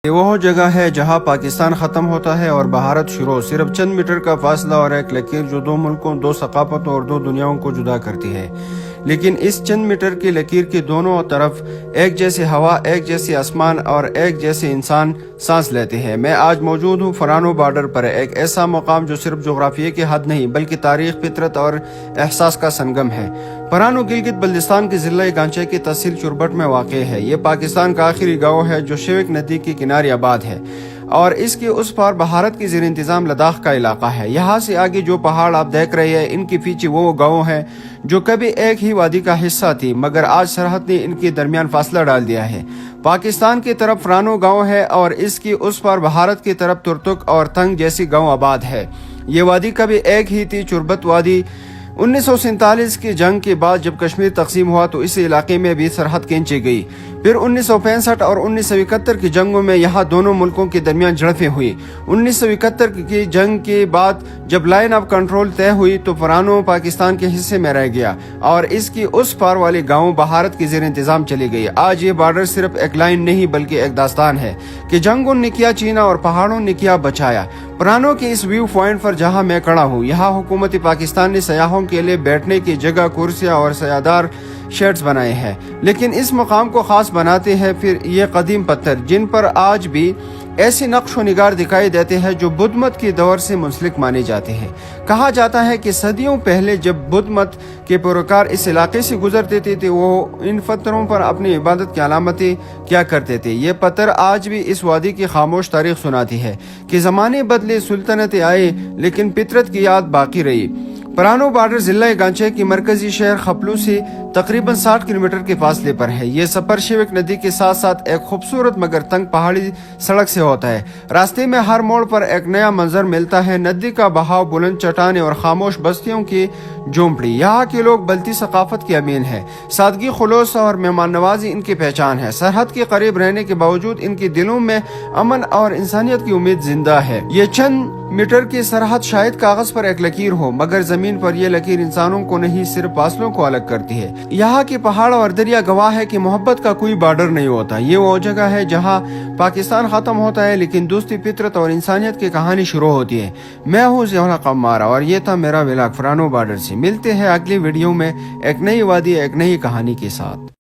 یہ وہ جگہ ہے جہاں پاکستان ختم ہوتا ہے اور بھارت شروع، صرف چند میٹر کا فاصلہ اور ایک لکیر جو دو ملکوں، دو ثقافتوں اور دو دنیاؤں کو جدا کرتی ہے۔ لیکن اس چند میٹر کی لکیر کے دونوں طرف ایک جیسی ہوا، ایک جیسی آسمان اور ایک جیسے انسان سانس لیتے ہیں۔ میں آج موجود ہوں فرانو بارڈر پر، ایک ایسا مقام جو صرف جغرافیے کی حد نہیں بلکہ تاریخ، فطرت اور احساس کا سنگم ہے۔ فرانو گلگت بلتستان کے ضلع گانچے کی تحصیل چربٹ میں واقع ہے۔ یہ پاکستان کا آخری گاؤں ہے جو شیوک ندی کے کنارے آباد ہے اور اس کے اس پار بھارت کی زیر انتظام لداخ کا علاقہ ہے۔ یہاں سے آگے جو پہاڑ آپ دیکھ رہے ہیں ان کے پیچھے وہ گاؤں ہیں جو کبھی ایک ہی وادی کا حصہ تھی، مگر آج سرحد نے ان کے درمیان فاصلہ ڈال دیا ہے۔ پاکستان کی طرف فرانو گاؤں ہے اور اس کی اس پار بھارت کی طرف ترتک اور تنگ جیسی گاؤں آباد ہے۔ یہ وادی کبھی ایک ہی تھی، چربت وادی۔ 1947 کی جنگ کے بعد جب کشمیر تقسیم ہوا تو اس علاقے میں بھی سرحد کھینچی گئی۔ پھر 1965 اور 1971 کی جنگوں میں یہاں دونوں ملکوں کے درمیان جھڑپیں ہوئی۔ 1971 کی جنگ کے بعد جب لائن آف کنٹرول طے ہوئی تو فرانو پاکستان کے حصے میں رہ گیا اور اس کی اس پار والے گاؤں بھارت کی زیر انتظام چلی گئی۔ آج یہ بارڈر صرف ایک لائن نہیں بلکہ ایک داستان ہے کہ جنگوں نے کیا چینا اور پہاڑوں نے کیا بچایا۔ فرانو کے اس ویو پوائنٹ پر جہاں میں کھڑا ہوں، یہاں حکومت پاکستان نے سیاحوں کے لیے بیٹھنے کی جگہ، کرسیاں اور سایہدار شیڈز بنائے ہیں، لیکن اس مقام کو خاص بناتے ہیں پھر یہ قدیم پتھر جن پر آج بھی ایسی نقش و نگار دکھائی دیتے ہیں جو بدھ مت کے دور سے منسلک مانے جاتے ہیں۔ کہا جاتا ہے کہ صدیوں پہلے جب بدھ مت کے پیروکار اس علاقے سے گزرتے تھے وہ ان پتھروں پر اپنی عبادت کی علامتیں کیا کرتے تھے۔ یہ پتھر آج بھی اس وادی کی خاموش تاریخ سناتی ہے کہ زمانے بدلے، سلطنتیں آئے لیکن فطرت کی یاد باقی رہی۔ فرانو بارڈر ضلع گانچے کی مرکزی شہر خپلو سے تقریباً 60 کلومیٹر کے فاصلے پر ہے۔ یہ سفر شیوک ندی کے ساتھ ساتھ ایک خوبصورت مگر تنگ پہاڑی سڑک سے ہوتا ہے۔ راستے میں ہر موڑ پر ایک نیا منظر ملتا ہے، ندی کا بہاؤ، بلند چٹانیں اور خاموش بستیوں کی جھونپڑی۔ یہاں کے لوگ بلتی ثقافت کے امین ہیں، سادگی، خلوص اور مہمان نوازی ان کی پہچان ہے۔ سرحد کے قریب رہنے کے باوجود ان کے دلوں میں امن اور انسانیت کی امید زندہ ہے۔ یہ چند میٹر کی سرحد شاید کاغذ پر ایک لکیر ہو مگر زمین پر یہ لکیر انسانوں کو نہیں صرف فاصلوں کو الگ کرتی ہے۔ یہاں کے پہاڑ اور دریا گواہ ہے کہ محبت کا کوئی بارڈر نہیں ہوتا۔ یہ وہ جگہ ہے جہاں پاکستان ختم ہوتا ہے لیکن دوستی، فطرت اور انسانیت کی کہانی شروع ہوتی ہے۔ میں ہوں ضیاء الحق قمارہ اور یہ تھا میرا ولاگ فرانو بارڈر سے۔ ملتے ہیں اگلی ویڈیو میں ایک نئی وادی، ایک نئی کہانی کے ساتھ۔